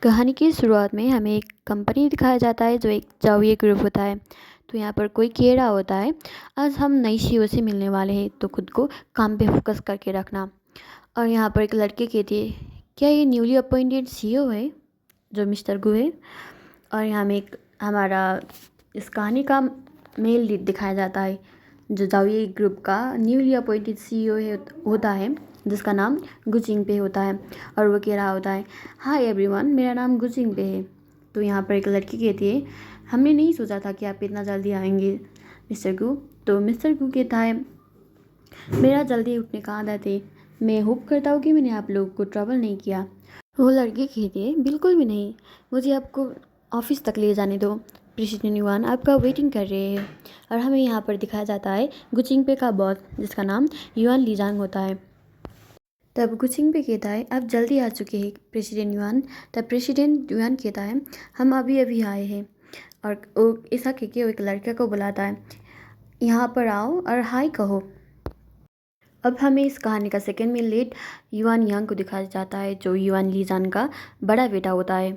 कहानी की शुरुआत में हमें एक कंपनी दिखाया जाता है जो एक जाविये ग्रुप होता है। तो यहाँ पर कोई कह रहा होता है, आज हम नई सीईओ से मिलने वाले हैं तो खुद को काम पे फोकस करके रखना। और यहाँ पर एक लड़की कहती है, क्या ये न्यूली अपॉइंटेड सीईओ है जो मिस्टर गु है। और यहाँ में एक हमारा इस कहानी का मेल लीड दिखाया जाता है जो जाविये ग्रुप का न्यूली अपॉइंटेड सीईओ होता है, जिसका नाम गु जिंगपे होता है। और वो कह रहा होता है, हाय एवरीवन, मेरा नाम गु जिंगपे है। तो यहाँ पर एक लड़की कहती है, हमने नहीं सोचा था कि आप इतना जल्दी आएंगे मिस्टर गु। तो मिस्टर गु कहता है, मेरा जल्दी उठने का आदत है, मैं होप करता हूँ कि मैंने आप लोगों को ट्रबल नहीं किया। वो लड़की कहती है, बिल्कुल भी नहीं, मुझे आपको ऑफिस तक ले जाने दो, प्रेसिडेंट युआन आपका वेटिंग कर रहे हैं। और हमें यहाँ पर दिखाया जाता है गु जिंगपे का बॉस, जिसका नाम युआन लीजांग होता है। तब गु जिंगपे कहता है, आप जल्दी आ चुके हैं प्रेसिडेंट युआन। तब प्रेसिडेंट युआन कहता है, हम अभी अभी आए हैं। और वो ऐसा कह के वो एक लड़के को बुलाता है, यहाँ पर आओ और हाय कहो। अब हमें इस कहानी का सेकेंड में लीड युआन यांग को दिखाया जाता है जो युआन लीजान का बड़ा बेटा होता है।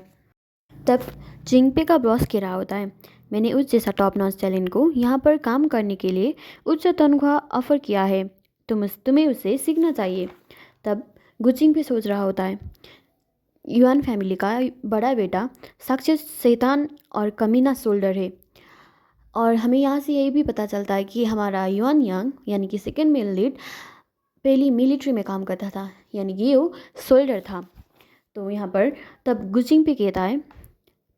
तब जिंगपे का बॉस कह रहा होता है, मैंने उस जैसा टॉप नॉच टैलेंट को यहाँ पर काम करने के लिए उच्च तनख्वाह ऑफर किया है, तुम्हें उससे सीखना चाहिए। तब गु जिंगपे सोच रहा होता है, युआन फैमिली का बड़ा बेटा साक्षात शैतान और कमीना सोल्डर है। और हमें यहाँ से यही भी पता चलता है कि हमारा युआन यांग यानी कि सेकेंड मेल लीड पहली मिलिट्री में काम करता था, यानी कि वो सोल्डर था। तो यहाँ पर तब गु जिंगपे कहता है,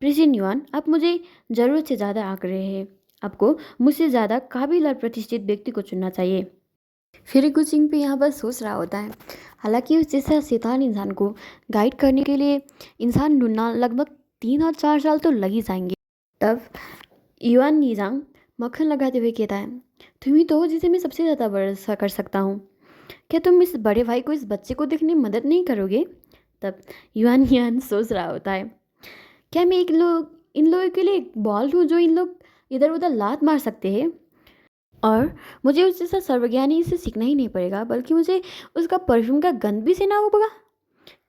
प्रेसिडेंट युआन, आप मुझे ज़रूरत से ज़्यादा आंक रहे हैं, आपको मुझसे ज़्यादा काबिल और प्रतिष्ठित व्यक्ति को चुनना चाहिए। फिर गु जिंगपे यहाँ पर सोच रहा होता है, हालांकि उस जैसा शैतान इंसान को गाइड करने के लिए इंसान ढूंढना लगभग 3 और 4 साल तो लग ही जाएंगे। तब युआन लीजांग मक्खन लगाते हुए कहता है, तुम ही तो हो जिसे मैं सबसे ज़्यादा भरोसा कर सकता हूँ, क्या तुम इस बड़े भाई को इस बच्चे को देखने में मदद नहीं करोगे। तब युआन यान सोच रहा होता है, क्या मैं इन लोगों के लिए एक बॉल हूँ जो इन लोग इधर उधर लात मार सकते हैं। और मुझे उस जैसा सर्वज्ञानी से सीखना ही नहीं पड़ेगा, बल्कि मुझे उसका परफ्यूम का गंध भी सहना होगा।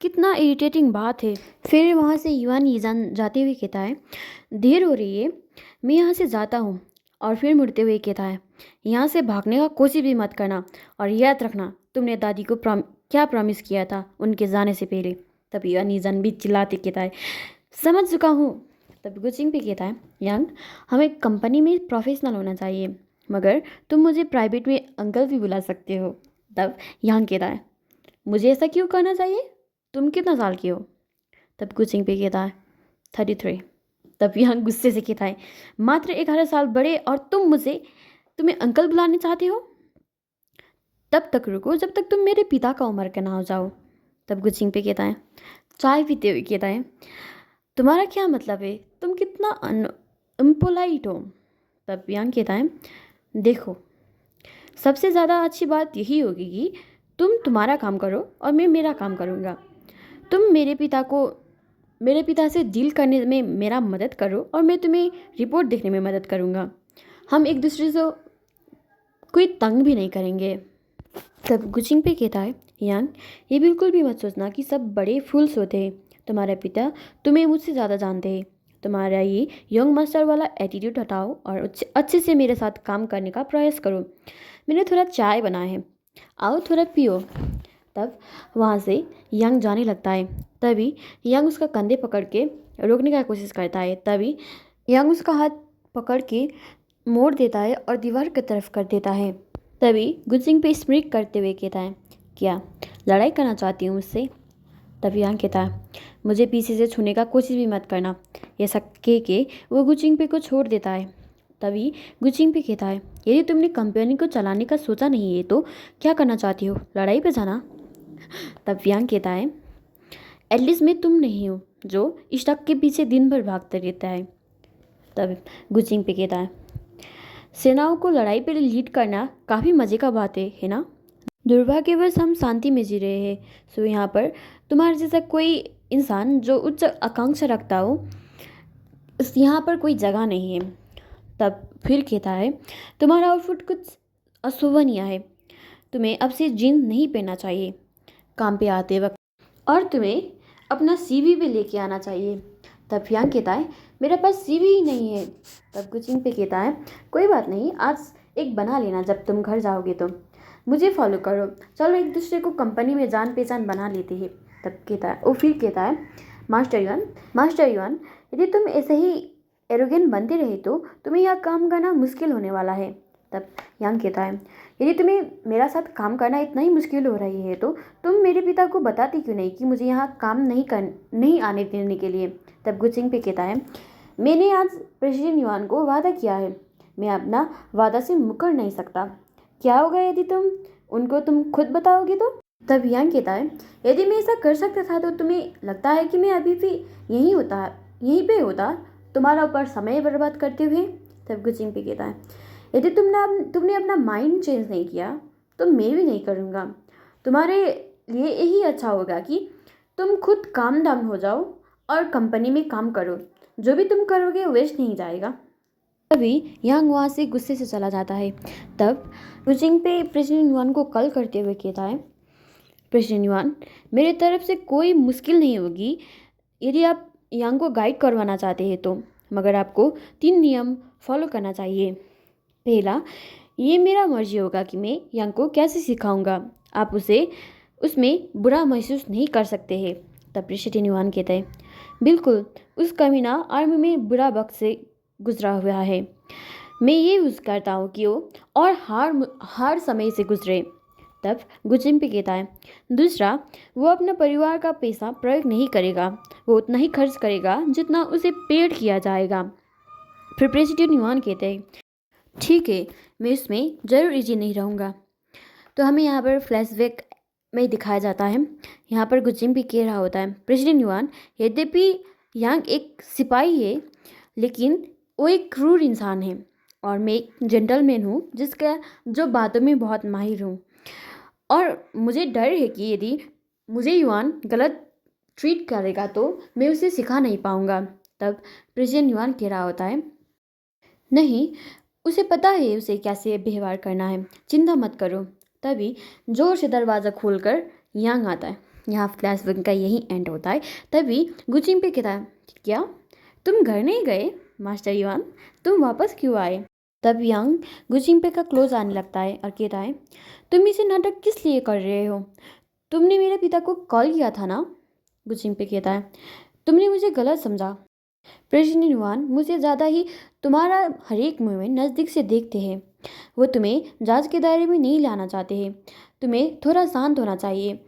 कितना इरिटेटिंग बात है। फिर वहाँ से युआन यीजान जाते हुए कहता है, देर हो रही है, मैं यहाँ से जाता हूँ। और फिर मुड़ते हुए कहता है, यहाँ से भागने का कोशिश भी मत करना, और याद रखना तुमने दादी को क्या प्रॉमिस किया था उनके जाने से पहले। तब युआन यीजान भी चिल्लाते कहता है, समझ चुका हूँ। तब गु जिंगपे कहता है, यांग, हमें कंपनी में प्रोफेशनल होना चाहिए, मगर तुम मुझे प्राइवेट में अंकल भी बुला सकते हो। तब यांग कहता है, मुझे ऐसा क्यों करना चाहिए, तुम कितना साल की हो। तब गु जिंगपे कहता है, 33। तब यांग गुस्से से कहता है, मात्र 11 साल बड़े और तुम्हें अंकल बुलाने चाहते हो। तब तक रुको जब तक तुम मेरे पिता का उम्र का ना हो जाओ। तब गु जिंगपे कहता है, चाय पीते हुए कहता है, तुम्हारा क्या मतलब है, तुम कितना इम्पोलाइट हो। तब यांग कहता है, देखो, सबसे ज़्यादा अच्छी बात यही होगी कि तुम तुम्हारा काम करो और मैं मेरा काम करूँगा। तुम मेरे पिता से डील करने में मेरा मदद करो और मैं तुम्हें रिपोर्ट देखने में मदद करूँगा। हम एक दूसरे से कोई तंग भी नहीं करेंगे। तब गु जिंगपे कहता है, यांग, ये बिल्कुल भी मत सोचना कि सब बड़े फूल्स होते हैं। तुम्हारा पिता तुम्हें मुझसे ज़्यादा जानते हैं। तुम्हारा ये यंग मास्टर वाला एटीट्यूड हटाओ और अच्छे से मेरे साथ काम करने का प्रयास करो। मैंने थोड़ा चाय बनाया है, आओ थोड़ा पियो। तब वहाँ से यांग जाने लगता है। तभी यांग उसका कंधे पकड़ के रोकने का कोशिश करता है। तभी यांग उसका हाथ पकड़ के मोड़ देता है और दीवार की तरफ कर देता है। तभी गु जिंगपे स्मित करते हुए कहता है, क्या लड़ाई करना चाहती हूँ मुझसे। तभी यांग कहता है, मुझे पीछे से छूने का कोशिश भी मत करना। ऐसा कह के वो गु जिंगपे को छोड़ देता है। तभी गु जिंगपे कहता है, यदि तुमने कंपनी को चलाने का सोचा नहीं है तो क्या करना चाहती हो, लड़ाई पे जाना। तब यांग कहता है, एटलीस्ट मैं तुम नहीं हो जो स्टॉक के पीछे दिन भर भागते रहता है। तब गु जिंगपे कहता है, सेनाओं को लड़ाई पर लीड करना काफ़ी मज़े का बात है ना। दुर्भाग्यवश हम शांति में जी रहे हैं, सो यहाँ पर तुम्हारे जैसा कोई इंसान जो उच्च आकांक्षा रखता हो यहाँ पर कोई जगह नहीं है। तब फिर कहता है, तुम्हारा आउटफिट कुछ अशोभनीय है, तुम्हें अब से जीन्स नहीं पहनना चाहिए काम पे आते वक्त, और तुम्हें अपना सीवी भी लेके आना चाहिए। तब यांग कहता है मेरे पास सीवी ही नहीं है। तब गुचिंग पे कहता है कोई बात नहीं, आज एक बना लेना जब तुम घर जाओगे तो। मुझे फॉलो करो, चलो एक दूसरे को कंपनी में जान पहचान बना लेते हैं। तब कहता है वो फिर कहता है मास्टर युआन, यदि तुम ऐसे ही एरोगेंट बनते रहे तो तुम्हें यह काम करना मुश्किल होने वाला है। तब यांग कहता है यदि तुम्हें मेरा साथ काम करना इतना ही मुश्किल हो रही है तो तुम मेरे पिता को बताती क्यों नहीं कि मुझे यहाँ काम नहीं आने देने के लिए। तब गुचिंग पे कहता है मैंने आज प्रेसिडेंट युआन को वादा किया है, मैं अपना वादा से मुकर नहीं सकता। क्या होगा यदि तुम खुद बताओगे तो। तब यांग कहता है यदि मैं ऐसा कर सकता था तो तुम्हें लगता है कि मैं अभी भी यहीं पे होता तुम्हारा ऊपर समय बर्बाद करते हुए। तब गुचिंग पे कहता है यदि तुमने अपना माइंड चेंज नहीं किया तो मैं भी नहीं करूँगा। तुम्हारे लिए यही अच्छा होगा कि तुम खुद काम डाउन हो जाओ और कंपनी में काम करो, जो भी तुम करोगे वेस्ट नहीं जाएगा। तभी यांग वहाँ से गुस्से से चला जाता है। तब गुचिंग पे प्रेसिडेंट युआन को कॉल करते हुए कहता है प्रेसिडेंट युआन, मेरे तरफ से कोई मुश्किल नहीं होगी यदि आप यांग को गाइड करवाना चाहते हैं तो, मगर आपको 3 नियम फॉलो करना चाहिए। पहला, ये मेरा मर्जी होगा कि मैं यांग को कैसे सिखाऊंगा, आप उसमें बुरा महसूस नहीं कर सकते हैं। तब प्रेसिडेंट युआन कहते हैं बिल्कुल, उस कमीना आर्मी में बुरा वक्त से गुजरा हुआ है, मैं ये यूज़ करता हूँ कि वो और हार समय से गुजरे। तब गुचिंग पे कहता है दूसरा, वो अपना परिवार का पैसा प्रयोग नहीं करेगा, वो उतना ही खर्च करेगा जितना उसे पेड किया जाएगा। फिर प्रेसिडेंट युआन कहते हैं ठीक है, मैं इसमें ज़रूर इजी नहीं रहूँगा। तो हमें यहाँ पर फ्लैशबैक में दिखाया जाता है, यहाँ पर गुचिंग भी कह रहा होता है प्रेसिडेंट युआन, यद्यपि यांग एक सिपाही है लेकिन वो एक क्रूर इंसान है और मैं एक जेंटलमैन हूँ जो बातों में बहुत माहिर हूँ, और मुझे डर है कि यदि मुझे युआन गलत ट्रीट करेगा तो मैं उसे सिखा नहीं पाऊँगा। तब प्रेसिडेंट युआन कह रहा होता है नहीं, उसे पता है उसे कैसे व्यवहार करना है, चिंता मत करो। तभी जोर से दरवाज़ा खोलकर यांग आता है। यहाँ फ्लैशबैक का यही एंड होता है। तभी गुचिंग पे कहता है क्या तुम घर नहीं गए मास्टर युआन, तुम वापस क्यों आए। तब यांग गुचिंग पे का क्लोज आने लगता है और कहता है तुम इसे नाटक किस लिए कर रहे हो, तुमने मेरे पिता को कॉल किया था ना। गुचिंग पे कहता है तुमने मुझे गलत समझा, प्रेसिडेंट युआन मुझे ज़्यादा ही तुम्हारा हर एक मूवमेंट नज़दीक से देखते हैं, वो तुम्हें जांच के दायरे में नहीं लाना चाहते हैं। तुम्हें थोड़ा शांत होना चाहिए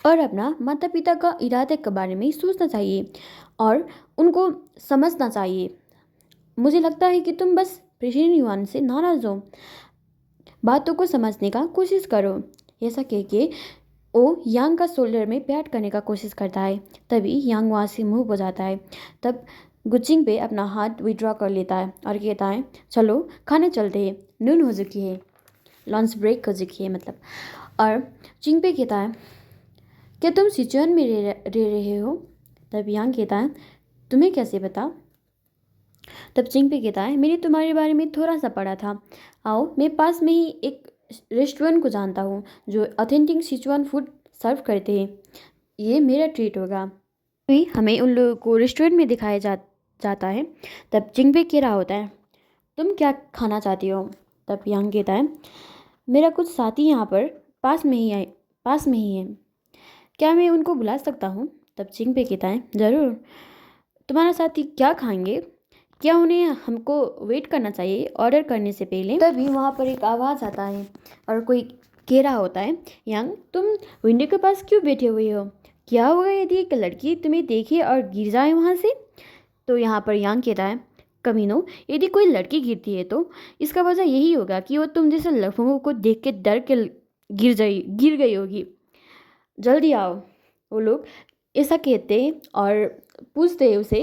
और अपना माता पिता का इरादे के बारे में सोचना चाहिए और उनको समझना चाहिए। मुझे लगता है कि तुम बस प्रेसिडेंट युआन से नाराज़ हो, बातों को समझने का कोशिश करो। ऐसा कह के वो यांग का शोल्डर में प्यार करने का कोशिश करता है। तभी यांग वहाँ से मुँह हो जाता है। तब गुचिंग पे अपना हाथ विड्रॉ कर लेता है और कहता है चलो खाने चलते हैं, नून हो चुकी है, लंच ब्रेक हो चुकी है मतलब। और चिंग पे कहता है क्या तुम सिचुएन में रह रहे हो। तब यांग कहता है तुम्हें कैसे पता। तब चिंग पे कहता है मैंने तुम्हारे बारे में थोड़ा सा पढ़ा था, आओ मैं पास में ही एक रेस्टोरेंट को जानता हूँ जो ऑथेंटिक सिचुआन फूड सर्व करते हैं, ये मेरा ट्रीट होगा। भी हमें उन लोगों को रेस्टोरेंट में दिखाया जाता है। तब चिंग पे कह रहा होता है तुम क्या खाना चाहती हो। तब यांग कहता है मेरा कुछ साथी यहाँ पर पास में ही है, क्या मैं उनको बुला सकता हूँ। तब चिंग पे कहता है ज़रूर, तुम्हारा साथी क्या खाएंगे, क्या उन्हें हमको वेट करना चाहिए ऑर्डर करने से पहले। तभी वहाँ पर एक आवाज़ आता है और कोई कह रहा होता है यांग तुम विंडो के पास क्यों बैठे हुए हो, क्या होगा यदि एक लड़की तुम्हें देखे और गिर जाए वहाँ से। तो यहाँ पर यांग कहता है कमीनो, यदि कोई लड़की गिरती है तो इसका वजह यही होगा कि वो तुम जैसे लड़कों को देख के डर के गिर गई होगी, जल्दी आओ। वो लोग ऐसा कहते हैं और पूछते हैं उसे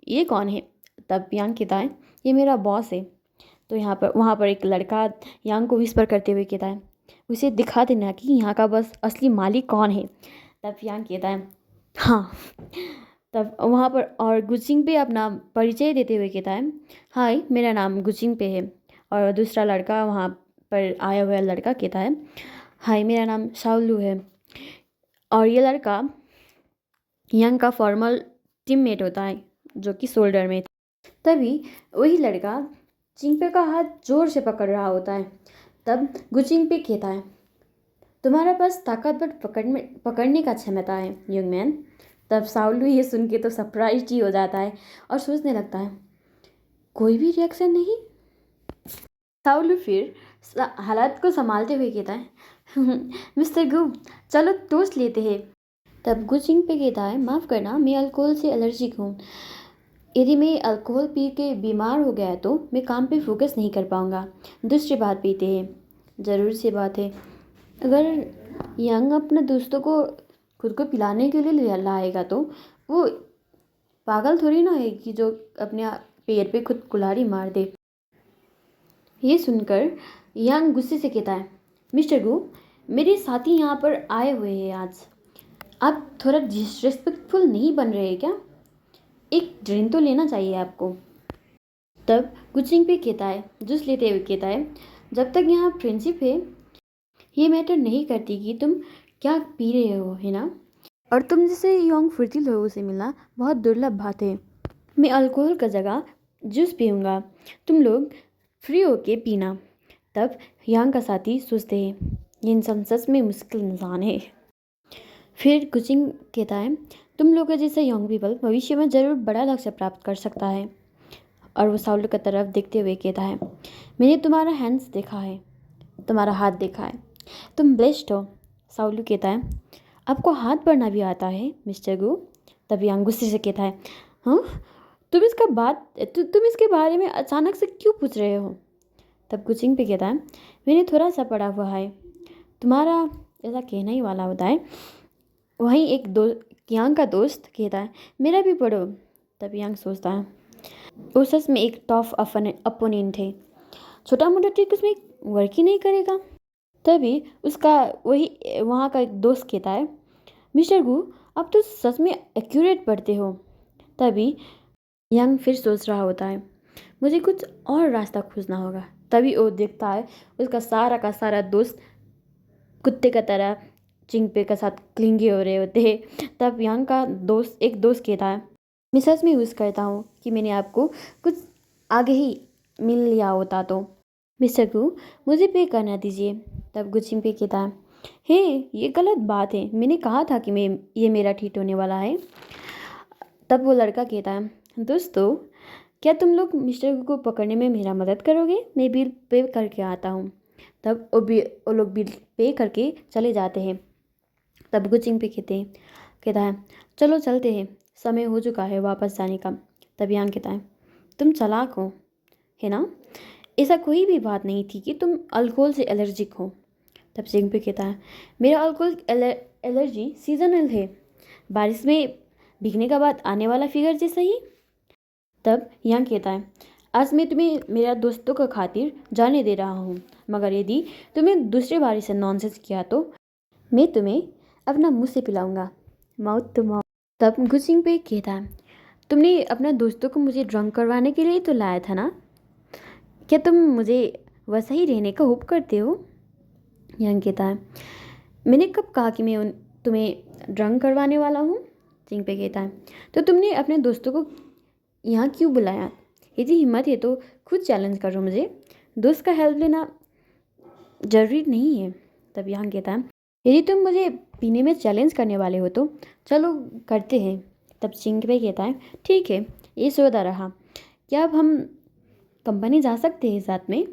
ये कौन है। तब यांग कहता है ये मेरा बॉस है। तो वहाँ पर एक लड़का यांग को विस्पर करते हुए कहता है उसे दिखा देना कि यहाँ का बस असली मालिक कौन है। तब यांग कहता है हाँ। तब वहाँ पर और गुचिंग पे अपना परिचय देते हुए कहता है हाय मेरा नाम गुचिंग पे है। और दूसरा लड़का वहाँ पर आया हुआ लड़का कहता है हाय मेरा नाम शाओलू है। और ये लड़का यंग का फॉर्मल टीममेट होता है जो कि शोल्डर में। तभी वही लड़का चिंगपे का हाथ जोर से पकड़ रहा होता है। तब गुचिंगपे कहता है, तुम्हारे पास ताकतवर पकड़ने का क्षमता है यंग मैन। तब साउलू ये सुन के तो सरप्राइज ही हो जाता है और सोचने लगता है, कोई भी रिएक्शन नहीं। साउलू फिर हालात को संभालते हुए कहता है, मिस्टर गु, चलो टोस्ट लेते हैं। तब गुचिंगपे कहता है, माफ़ करना, मैं अल्कोहल से एलर्जिक हूँ। यदि मैं अल्कोहल पी के बीमार हो गया तो मैं काम पे फोकस नहीं कर पाऊँगा। दूसरी बात पीते हैं, ज़रूर सी बात है, अगर यंग अपने दोस्तों को खुद को पिलाने के लिए लाएगा तो वो पागल थोड़ी ना है कि जो अपने पैर पे खुद कुल्हाड़ी मार दे। ये सुनकर यंग गुस्से से कहता है, मिस्टर गु, मेरे साथी यहाँ पर आए हुए हैं आज, आप थोड़ा डिसरेस्पेक्टफुल नहीं बन रहे क्या? एक ड्रिंक तो लेना चाहिए आपको। तब गुचिंगपे कहता है, जूस लेते हुए कहता है, जब तक यहाँ फ्रेंडशिप है ये मैटर नहीं करती कि तुम क्या पी रहे हो, है ना? और तुम जैसे यंग फुर्तील लोगों से मिलना बहुत दुर्लभ बात है। मैं अल्कोहल का जगह जूस पीऊँगा, तुम लोग फ्री होके पीना। तब यंग का साथी सोचते हैं, ये इंसान सच में मुश्किल इंसान है। फिर गुचिंग कहता है, तुम लोगों जैसे यंग पीपल भविष्य में ज़रूर बड़ा लक्ष्य प्राप्त कर सकता है। और वो साउलू की तरफ देखते हुए कहता है, मैंने तुम्हारा हैंड्स देखा है, तुम्हारा हाथ देखा है, तुम ब्लेस्ड हो। साउलू कहता है, आपको हाथ पढ़ना भी आता है मिस्टर गु? तब यंग गुस्से से कहता है, हाँ, तुम इसके बारे में अचानक से क्यों पूछ रहे हो? तब गुचिंग पे कहता है, मैंने थोड़ा सा पढ़ा हुआ है, तुम्हारा ऐसा कहना ही वाला होता है। वहीं यांग का दोस्त कहता है, मेरा भी पढ़ो। तब यांग सोचता है, वो सच में एक टफ अपोनेंट है, छोटा मोटा ट्रिक उसमें वर्क ही नहीं करेगा। तभी उसका वहाँ का एक दोस्त कहता है, मिस्टर गु, आप तो सच में एक्यूरेट पढ़ते हो। तभी यांग फिर सोच रहा होता है, मुझे कुछ और रास्ता खोजना होगा। तभी वो देखता है उसका सारा का सारा दोस्त कुत्ते का तरह चिंगपे के साथ क्लिंगी हो रहे होते हैं। तब यांग का एक दोस्त कहता है, मैं सच में विश करता हूँ कि मैंने आपको कुछ आगे ही मिल लिया होता तो। मिस्टर गु, मुझे पे करना दीजिए। तब गुचिंगपे कहता है, हे, ये गलत बात है, मैंने कहा था कि ये मेरा ठीक होने वाला है। तब वो लड़का कहता है, दोस्तों, क्या तुम लोग मिस्टर गु को पकड़ने में मेरा मदद करोगे? मैं बिल पे करके आता हूँ। तब वो लोग बिल पे करके चले जाते हैं। तब गुचिंगपे कहता है, चलो चलते हैं, समय हो चुका है वापस जाने का। तब यांग कहता है, तुम चालाक हो, है ना? ऐसा कोई भी बात नहीं थी कि तुम अल्कोहल से एलर्जिक हो। तब चिंगपे कहता है, मेरा अल्कोहल एलर्जी सीजनल है, बारिश में भीगने का बाद आने वाला फिगर जैसा ही। तब यांग कहता है, आज मैं तुम्हें मेरा दोस्तों का खातिर जाने दे रहा हूँ, मगर यदि तुमने दूसरी बारी से नॉनसेंस किया तो मैं तुम्हें अपना मुँह से पिलाऊंगा, माउथ टू माउथ। तब गुचिंगपे कहता है, तुमने अपना दोस्तों को मुझे ड्रंक करवाने के लिए तो लाया था ना? क्या तुम मुझे वैसा ही रहने का होप करते हो? यांग कहता है, मैंने कब कहा कि मैं तुम्हें ड्रंक करवाने वाला हूँ? चिंगपे कहता है, तो तुमने अपने दोस्तों को यहाँ क्यों बुलाया? यदि हिम्मत है तो खुद चैलेंज करो मुझे, दोस्त का हेल्प लेना जरूरी नहीं है। तब यांग कहता है, यदि तुम मुझे पीने में चैलेंज करने वाले हो तो चलो करते हैं। तब चिंगपे कहता है, ठीक है, ये सौदा रहा, क्या अब हम कंपनी जा सकते हैं साथ में?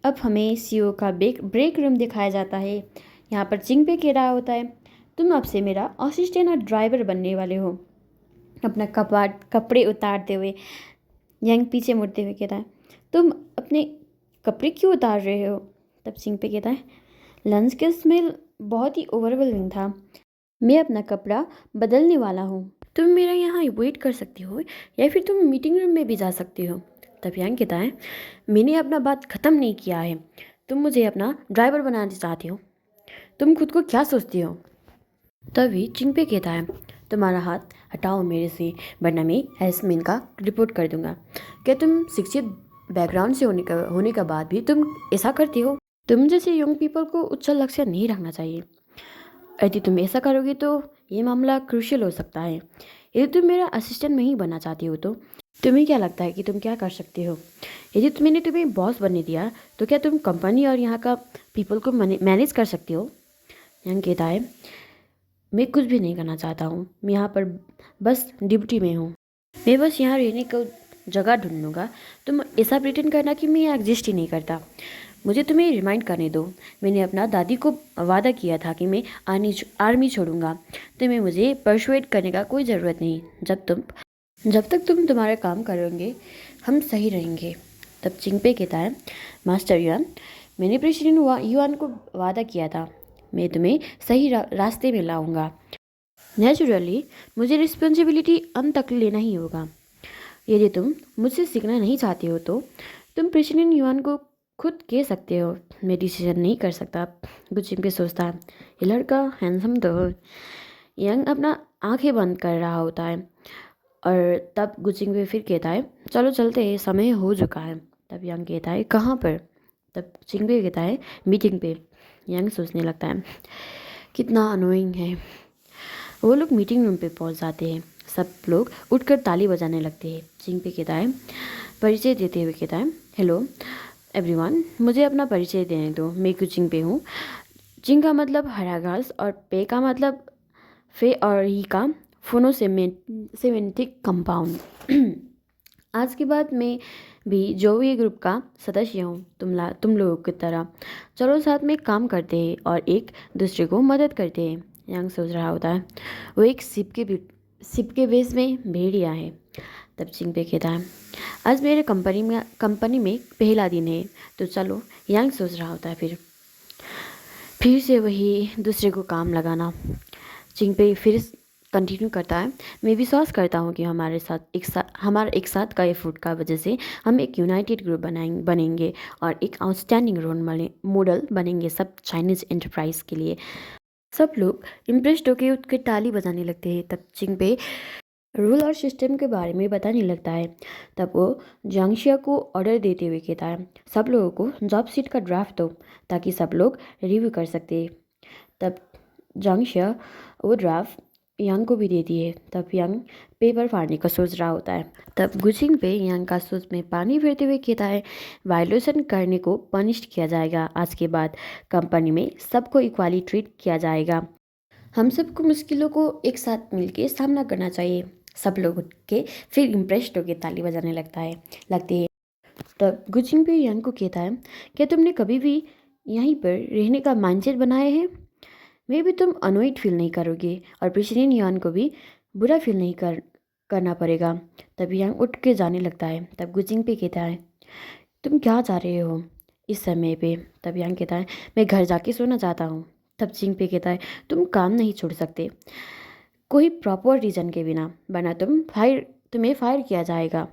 अब हमें सीईओ का ब्रेक रूम दिखाया जाता है। यहाँ पर चिंगपे कह रहा होता है, तुम अब से मेरा असिस्टेंट और ड्राइवर बनने वाले हो। अपना कपड़े उतारते हुए यांग पीछे मुड़ते हुए कहता है, तुम अपने कपड़े क्यों उतार रहे हो? तब चिंगपे कहता है, लंच के स्मेल बहुत ही ओवरवेलमिंग था, मैं अपना कपड़ा बदलने वाला हूँ। तुम मेरा यहाँ वेट कर सकती हो या फिर तुम मीटिंग रूम में भी जा सकती हो। तब यांग कहता है, मैंने अपना बात ख़त्म नहीं किया है, तुम मुझे अपना ड्राइवर बनाना चाहती हो, तुम खुद को क्या सोचती हो? तभी चिंगपे कहता है, तुम्हारा हाथ हटाओ मेरे से, वरना मैं हैरेसमेंट का रिपोर्ट कर दूंगा। क्या तुम शिक्षित बैकग्राउंड से होने का बाद भी तुम ऐसा करती हो? तुम जैसे यंग पीपल को उच्च लक्ष्य नहीं रखना चाहिए। यदि तुम ऐसा करोगे तो ये मामला क्रूशियल हो सकता है। यदि तुम मेरा असिस्टेंट नहीं बनना चाहती हो तो तुम्हें क्या लगता है कि तुम क्या कर सकते हो? यदि मैंने तुम्हें बॉस बनने दिया तो क्या तुम कंपनी और यहाँ का पीपल को मैनेज कर सकते हो? यांग कहता है, मैं कुछ भी नहीं करना चाहता हूँ। मैं यहाँ पर बस ड्यूटी में हूँ। मैं बस यहाँ रहने को जगह ढूंढूंगा। तुम ऐसा प्रिटेंड करना कि मैं यहाँ एग्जिस्ट ही नहीं करता। मुझे तुम्हें रिमाइंड करने दो, मैंने अपना दादी को वादा किया था कि मैं आर्मी छोड़ूंगा। तुम्हें मुझे परसुएट करने का कोई ज़रूरत नहीं। जब तक तुम तुम्हारा काम करोगे हम सही रहेंगे। तब चिंगपे कहता है, मास्टर युआन, मैंने प्रेसिडेंट युआन को वादा किया था मैं तुम्हें सही रास्ते में लाऊंगा। नेचुरली मुझे रिस्पॉन्सिबिलिटी अंत तक लेना ही होगा। यदि तुम मुझसे सीखना नहीं चाहते हो तो तुम प्रेसिडेंट युआन को खुद कह सकते हो, मैं डिसीजन नहीं कर सकता। गुचिंग पे सोचता है, ये लड़का हैंडसम तो हो। यंग अपना आंखें बंद कर रहा होता है और तब गुचिंग पे फिर कहता है, चलो चलते हैं, समय हो चुका है। तब यंग कहता है, कहाँ पर? तब चिंगपे कहता है, मीटिंग पे। यंग सोचने लगता है, कितना अनोइंग है। वो लोग मीटिंग रूम पे पहुंच जाते हैं। सब लोग उठकर ताली बजाने लगते हैं। चिंगपे कहता है, परिचय देते हुए कहता है, हेलो एवरीवन, मुझे अपना परिचय देने दो। मैं कुचिंग पे हूँ। चिंग का मतलब हरा घास और पे का मतलब फे और ही का फोनोसेमेंटिक कंपाउंड। आज के बाद मैं भी जो ये ग्रुप का सदस्य हूँ, तुम लोगों की तरह। चलो साथ में काम करते हैं और एक दूसरे को मदद करते हैं। यांग सोच रहा होता है, वो एक सिप के बेस में भेड़िया है। तब चिंगपे कहता है, आज मेरे कंपनी में पहला दिन है तो चलो। यांग सोच रहा होता है, फिर से वही दूसरे को काम लगाना। चिंगपे फिर कंटिन्यू करता है, मैं विश्वास करता हूँ कि हमारा एक साथ का एफर्ट का वजह से हम एक यूनाइटेड ग्रुप बनेंगे और एक आउटस्टैंडिंग रोल मॉडल बनेंगे सब चाइनीज़ एंटरप्राइज के लिए। सब लोग इम्प्रेस्ड होकर उठकर ताली बजाने लगते हैं। तब चिंगपे रूल और सिस्टम के बारे में बताने लगता है। तब वो जांगशिया को ऑर्डर देते हुए कहता है, सब लोगों को जॉब सीट का ड्राफ्ट दो ताकि सब लोग रिव्यू कर सकते। तब जांगशिया वो ड्राफ्ट यांग को भी देती है। तब यांग पेपर फाड़ने का सोच रहा होता है। तब गुचिंग पे यांग का सूज में पानी फेरते हुए कहता है, वायलेशन करने को पनिश किया जाएगा। आज के बाद कंपनी में सबको इक्वाली ट्रीट किया जाएगा। हम सबको मुश्किलों को एक साथ मिलकर सामना करना चाहिए। सब लोग उठ के फिर इम्प्रेस्ड होकर ताली बजाने लगते हैं। तब गुचिंग पे यांग को कहता है, क्या तुमने कभी भी यहीं पर रहने का माइंडसेट बनाया है? मे भी तुम अनोइड फील नहीं करोगे और प्रेसिडेंट यान को भी बुरा फील नहीं करना पड़ेगा। तब यांग उठ के जाने लगता है। तब गुचिंग पे कहता है, तुम क्या चाह रहे हो इस समय पे? तब यांग कहता है, मैं घर जाके सोना चाहता हूँ। तब चिंग पे कहता है, तुम काम नहीं छोड़ सकते कोई प्रॉपर रीज़न के बिना, वरना तुम्हें फायर किया जाएगा।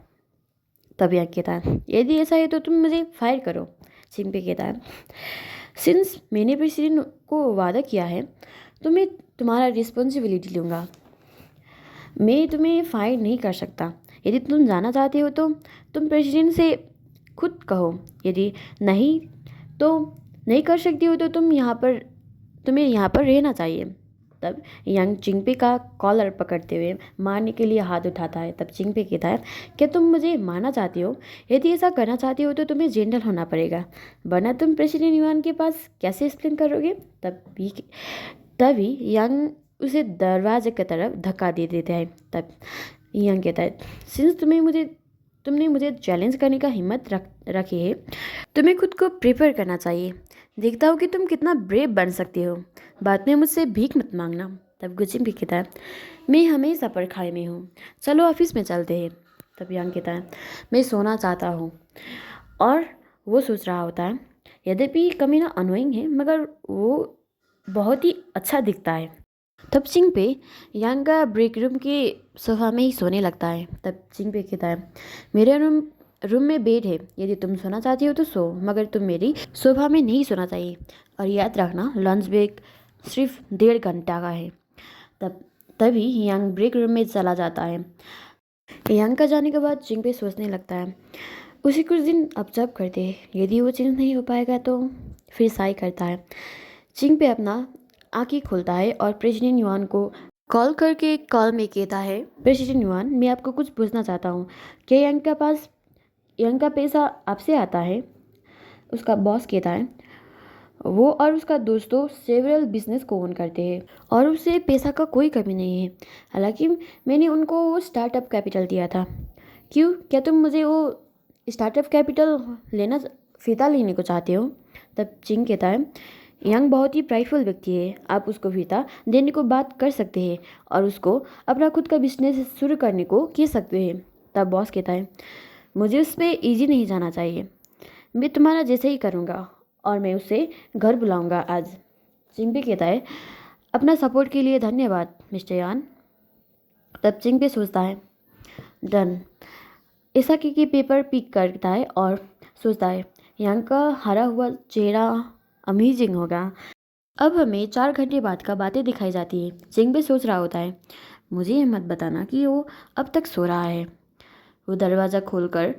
तब यांग कहता है, यदि ऐसा है तो तुम मुझे फायर करो। चिंग पे कहता है, सिंस मैंने प्रेसिडेंट को वादा किया है तो मैं तुम्हारा रिस्पॉन्सिबिलिटी लूँगा। मैं तुम्हें फायर नहीं कर सकता। यदि तुम जाना चाहते हो तो तुम प्रेसिडेंट से खुद कहो। यदि नहीं तो नहीं कर सकती हो तो तुम्हें यहाँ पर रहना चाहिए। तब यांग चिंगपे का कॉलर पकड़ते हुए मारने के लिए हाथ उठाता है। तब चिंगपे कहता है, क्या तुम मुझे मारना चाहती हो? यदि ऐसा करना चाहती हो तो तुम्हें जनरल होना पड़ेगा, वरना तुम प्रेसिडेंट युआन के पास कैसे एक्सप्लेन करोगे? तभी यांग उसे दरवाजे की तरफ धक्का दे देता है। तब यांग कहता है, सिंस तुमने मुझे चैलेंज करने का हिम्मत रखी है, तुम्हें खुद को प्रिपेयर करना चाहिए। देखता हूँ कि तुम कितना ब्रेव बन सकते हो। बाद में मुझसे भीख मत मांगना। तब गुचिंग भी कहता है, मैं हमेशा पढ़ाई में हूँ, चलो ऑफिस में चलते हैं। तब यांग कहता है, मैं सोना चाहता हूँ। और वो सोच रहा होता है, यद्यपि कमीना अनोइंग है मगर वो बहुत ही अच्छा दिखता है। तब चिंगपे यांग का ब्रेक रूम के सोफा में ही सोने लगता है। तब चिंगपे कहता है, मेरे रूम में बेड है, यदि तुम सोना चाहती हो तो सो, मगर तुम मेरी सोफा में नहीं सोना चाहिए। और याद रखना, लंच ब्रेक सिर्फ 1.5 घंटा का है। तभी यांग ब्रेक रूम में चला जाता है। यांग का जाने के बाद चिंगपे सोचने लगता है, उसे कुछ दिन ऑब्जर्व करते हैं, यदि वो चेंज नहीं हो पाएगा तो फिर साई करता है। चिंगपे अपना आँखें खोलता है और प्रेसिडेंट युआन को कॉल करके कॉल में कहता है, प्रेसिडेंट युआन, मैं आपको कुछ पूछना चाहता हूँ। क्या यंग का पैसा आपसे आता है? उसका बॉस कहता है, वो और उसका दोस्तों सेवरल बिजनेस को ओन करते हैं और उसे पैसा का कोई कमी नहीं है। हालांकि मैंने उनको वो स्टार्टअप कैपिटल दिया था। क्यों, क्या तुम मुझे वो स्टार्टअप कैपिटल फ़िदा लेने को चाहते हो? तब चिंग कहता है, यंग बहुत ही प्राइडफुल व्यक्ति है, आप उसको फ़िदा देने को बात कर सकते हैं और उसको अपना खुद का बिजनेस शुरू करने को कह सकते हैं। तब बॉस कहता है, मुझे उस पर ईजी नहीं जाना चाहिए, मैं तुम्हारा जैसे ही करूँगा और मैं उसे घर बुलाऊंगा आज। चिंपे कहता है, अपना सपोर्ट के लिए धन्यवाद मिस्टर यान। तब चिंपे सोचता है, डन। ऐसा कि पेपर पिक करता है और सोचता है, यांग का हरा हुआ चेहरा अमेजिंग होगा। अब हमें 4 घंटे बाद का बातें दिखाई जाती है। चिंपे सोच रहा होता है, मुझे ये मत बताना कि वो अब तक सो रहा है। वो दरवाज़ा खोलकर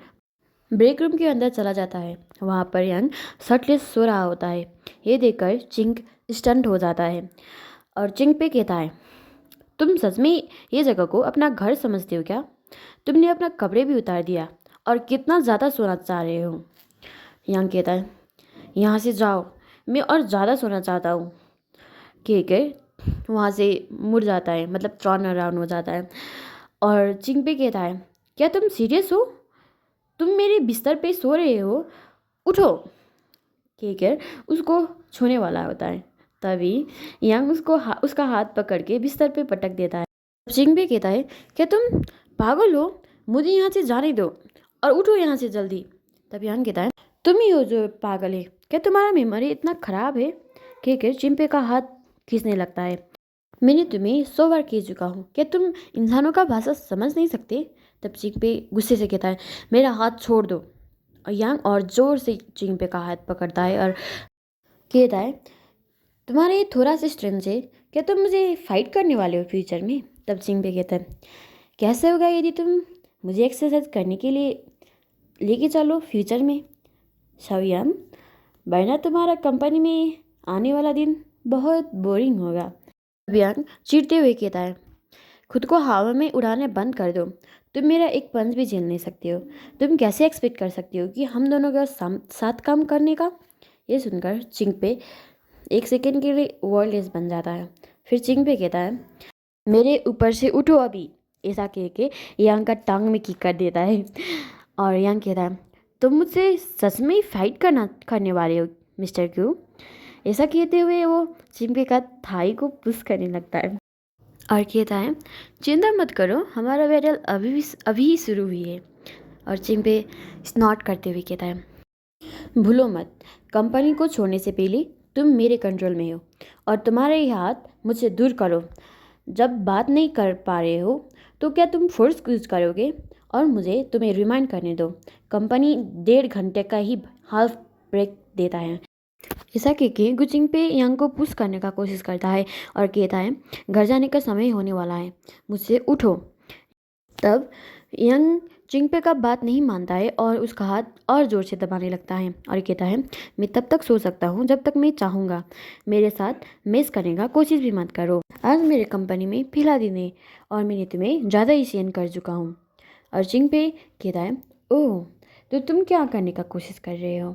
ब्रेक रूम के अंदर चला जाता है। वहाँ पर यंग शर्टलेस सो रहा होता है। ये देखकर चिंग स्टंट हो जाता है और चिंग पे कहता है, तुम सच में ये जगह को अपना घर समझते हो क्या? तुमने अपना कपड़े भी उतार दिया और कितना ज़्यादा सोना चाह रहे हो? यंग कहता है, यहाँ से जाओ, मैं और ज़्यादा सोना चाहता हूँ। कह कर वहाँ से मुड़ जाता है, मतलब टर्न अराउंड हो जाता है। और चिंग पे कहता है, क्या तुम सीरियस हो? तुम मेरे बिस्तर पे सो रहे हो, उठो। कहकर उसको छूने वाला होता है। तभी यांग उसका हाथ पकड़ के बिस्तर पे पटक देता है। सिंह भी कहता है, क्या तुम पागल हो? मुझे यहाँ से जाने दो और उठो यहाँ से जल्दी। तब यांग कहता है, तुम ही हो जो पागल है, क्या तुम्हारा मेमोरी इतना खराब है? कहकर चिंपे का हाथ खींचने लगता है। मैंने तुम्हें 100 बार कह चुका हूँ, क्या तुम इंसानों का भाषा समझ नहीं सकते? तब चिंपे गुस्से से कहता है, मेरा हाथ छोड़ दो। और यांग और जोर से चिंपे का हाथ पकड़ता है और कहता है, तुम्हारा ये थोड़ा सा स्ट्रेंथ है, क्या तुम मुझे फाइट करने वाले हो फ्यूचर में? तब चिंपे कहता है, कैसे होगा यदि तुम मुझे एक्सरसाइज करने के लिए लेके चलो फ्यूचर में? शवियम, वरना तुम्हारा कंपनी में आने वाला दिन बहुत बोरिंग होगा। यांग चिढ़ते हुए कहता है, खुद को हवा में उड़ाने बंद कर दो, तुम मेरा एक पंच भी झेल नहीं सकते हो। तुम कैसे एक्सपेक्ट कर सकते हो कि हम दोनों का साथ काम करने का? ये सुनकर चिंपे 1 सेकेंड के लिए वर्डलेस बन जाता है। फिर चिंपे कहता है, मेरे ऊपर से उठो अभी। ऐसा कह के यांग का टांग में किक कर देता है और यांग कहता है, तुम मुझसे सच में फाइट करने वाले हो मिस्टर क्यू? ऐसा कहते हुए वो चिंपे का थाई को पुश करने लगता है और कहता है, चिंता मत करो, हमारा बैटल अभी ही शुरू हुई है। और चिंपे स्नॉट करते हुए कहता है, भूलो मत, कंपनी को छोड़ने से पहले तुम मेरे कंट्रोल में हो और तुम्हारे ये हाथ मुझसे दूर करो। जब बात नहीं कर पा रहे हो तो क्या तुम फोर्स यूज करोगे? और मुझे तुम्हें रिमाइंड करने दो, कंपनी 1.5 घंटे का ही हाफ ब्रेक देता है। ऐसा कह के गुचिंग पे यांग को पुश करने का कोशिश करता है और कहता है, घर जाने का समय होने वाला है, मुझसे उठो। तब यंग चिंगपे का बात नहीं मानता है और उसका हाथ और ज़ोर से दबाने लगता है और कहता है, मैं तब तक सो सकता हूँ जब तक मैं चाहूँगा, मेरे साथ मेस करने का कोशिश भी मत करो। आज मेरे कंपनी में पहला दिन है और मैंने तुम्हें ज़्यादा ही सहन कर चुका हूँ। और चिंगपे कहता है, ओह, तो तुम क्या करने का कोशिश कर रहे हो?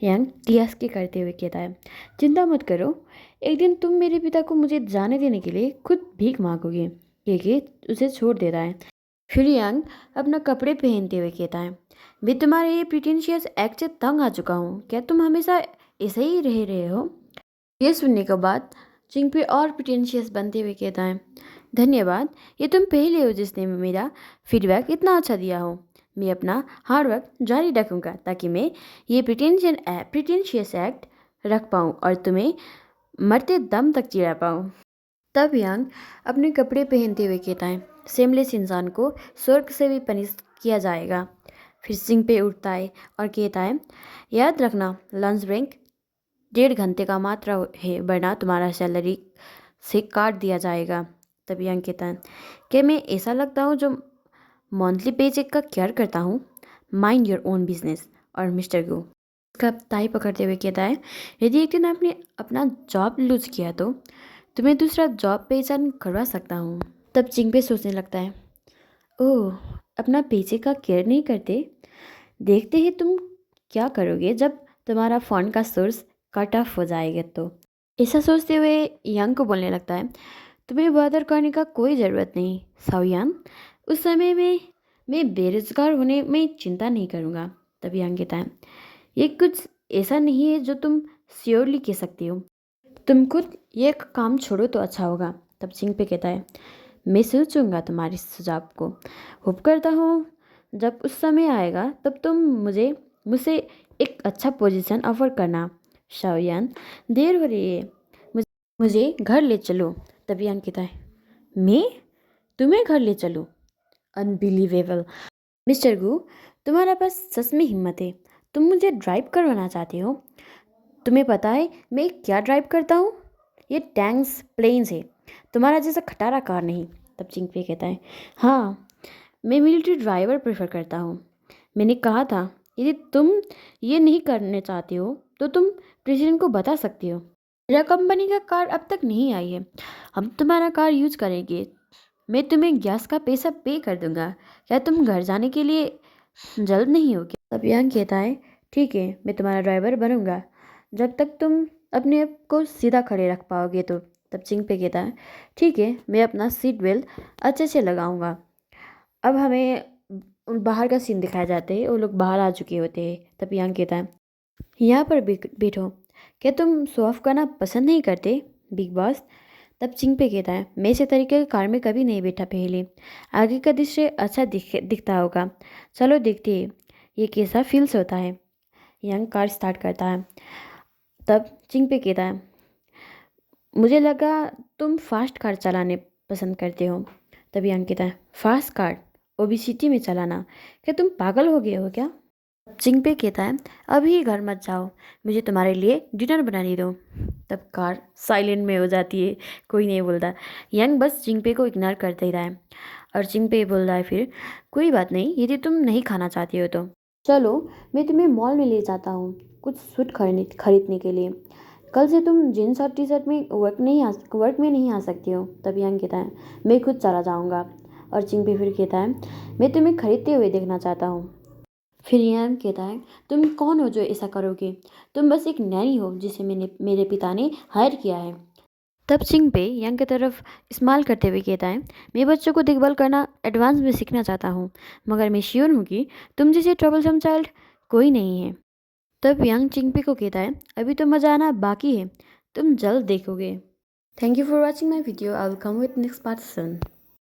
यंग टियास के करते हुए कहता है, चिंता मत करो, एक दिन तुम मेरे पिता को मुझे जाने देने के लिए खुद भीख मांगोगे। कह उसे छोड़ देता है। फिर यंग अपना कपड़े पहनते हुए कहता है, मैं तुम्हारे ये प्रिटेंशियस एक्ट से तंग आ चुका हूँ, क्या तुम हमेशा ऐसे ही रहे हो? ये सुनने के बाद चिंगपे और प्रिटेंशियस बनते हुए कहता है, धन्यवाद, ये तुम पहले हो जिसने मेरा फीडबैक इतना अच्छा दिया हो। मैं अपना हार्डवर्क जारी रखूँगा ताकि मैं ये प्रिटेंशियस एक्ट रख पाऊँ और तुम्हें मरते दम तक चिढ़ा पाऊँ। तब यंग अपने कपड़े पहनते हुए कहता है, सेमलेस इंसान को स्वर्ग से भी पनिश किया जाएगा। फिर सिंह पे उठता है और कहता है, याद रखना, लंच ब्रेक 1.5 घंटे का मात्र है, वरना तुम्हारा सैलरी से काट दिया जाएगा। तब यंग कहता है, क्या मैं ऐसा लगता हूँ जो मंथली पेचेक का केयर करता हूँ? Mind your own business. और मिस्टर गो उसका ताई पकड़ते हुए कहता है, यदि एक दिन आपने अपना जॉब लूज किया तो तुम्हें दूसरा जॉब पहचान करवा सकता हूँ। तब चिंपे सोचने लगता है, ओह, अपना पीछे का केयर नहीं करते। देखते ही तुम क्या करोगे जब तुम्हारा फ़ोन का सोर्स कट ऑफ हो जाएगा तो। ऐसा सोचते हुए यांग को बोलने लगता है, तुम्हें बॉदर करने का कोई ज़रूरत नहीं साओयान। उस समय में मैं बेरोजगार होने में चिंता नहीं करूँगा। तब यांग कहता है, ये कुछ ऐसा नहीं है जो तुम श्योरली कह सकती हो। तुम खुद ये काम छोड़ो तो अच्छा होगा। तब चिंपे कहता है, मैं सोचूंगा तुम्हारे सुझाव को। होप करता हूँ जब उस समय आएगा तब तुम मुझसे एक अच्छा पोजीशन ऑफर करना। शाओयान, देर हो रही है, मुझे घर ले चलो। तब यांग कहता है, मैं तुम्हें घर ले चलूँ? अनबिलीवेबल। मिस्टर गु, तुम्हारा पास सच में हिम्मत है। तुम मुझे ड्राइव करवाना चाहते हो? तुम्हें पता है मैं क्या ड्राइव करता हूँ? ये टैंक्स प्लेन्स है, तुम्हारा जैसा खटारा कार नहीं। तब चिंपे कहता है, हाँ, मैं मिलिट्री ड्राइवर प्रेफर करता हूँ। मैंने कहा था यदि तुम ये नहीं करने चाहते हो तो तुम प्रेसिडेंट को बता सकती हो। मेरा कंपनी का कार अब तक नहीं आई है, हम तुम्हारा कार यूज करेंगे। मैं तुम्हें गैस का पैसा पे कर दूंगा। क्या तुम घर जाने के लिए जल्द नहीं हो क्या? तब यांग कहता है, ठीक है, मैं तुम्हारा ड्राइवर बनूंगा जब तक तुम अपने आप को सीधा खड़े रख पाओगे तो। तब चिंपे कहता है, ठीक है, मैं अपना सीट बेल्ट अच्छे से लगाऊंगा। अब हमें बाहर का सीन दिखाया जाता है, वो लोग बाहर आ चुके होते हैं। तब यांग कहता है, यहाँ पर बैठो, क्या तुम शो ऑफ करना पसंद नहीं करते बिग बॉस? तब चिंपे कहता है, मैं इस तरीके के कार में कभी नहीं बैठा पहले, आगे का दृश्य अच्छा दिखता होगा। चलो देखते हैं ये कैसा फील्स होता है। यंग कार स्टार्ट करता है। तब चिंपे कहता है, मुझे लगा तुम फास्ट कार चलाने पसंद करते हो। तब यंग कहता है, फास्ट कार ओबेसिटी में चलाना? क्या तुम पागल हो गए हो क्या? चिंपे कहता है, अभी घर मत जाओ, मुझे तुम्हारे लिए डिनर बनाने दो। तब कार साइलेंट में हो जाती है, कोई नहीं बोलता। यंग बस चिंपे को इग्नोर करते ही रहा है और चिंपे बोल रहा है फिर, कोई बात नहीं, यदि तुम नहीं खाना चाहती हो तो चलो, मैं तुम्हें मॉल में ले जाता हूँ कुछ सूट खरीदने के लिए। कल से तुम जीन्स और टी शर्ट में वर्क में नहीं आ सकती हो। तब यंग कहता है, मैं खुद चला जाऊँगा। और चिंपे फिर कहता है, मैं तुम्हें खरीदते हुए देखना चाहता हूँ। फिर यांग कहता है, तुम कौन हो जो ऐसा करोगे? तुम बस एक नैनी हो जिसे मेरे पिता ने हायर किया है। तब चिंपे यांग की तरफ इस्तेमाल करते हुए कहता है, मैं बच्चों को देखभाल करना एडवांस में सीखना चाहता हूँ, मगर मैं श्योर हूँ कि तुम जैसे ट्रबलसम चाइल्ड कोई नहीं है। तब यांग चिंपे को कहता है, अभी तो मज़ा आना बाकी है, तुम जल्द देखोगे। Thank you for watching my video. I will come with next part soon.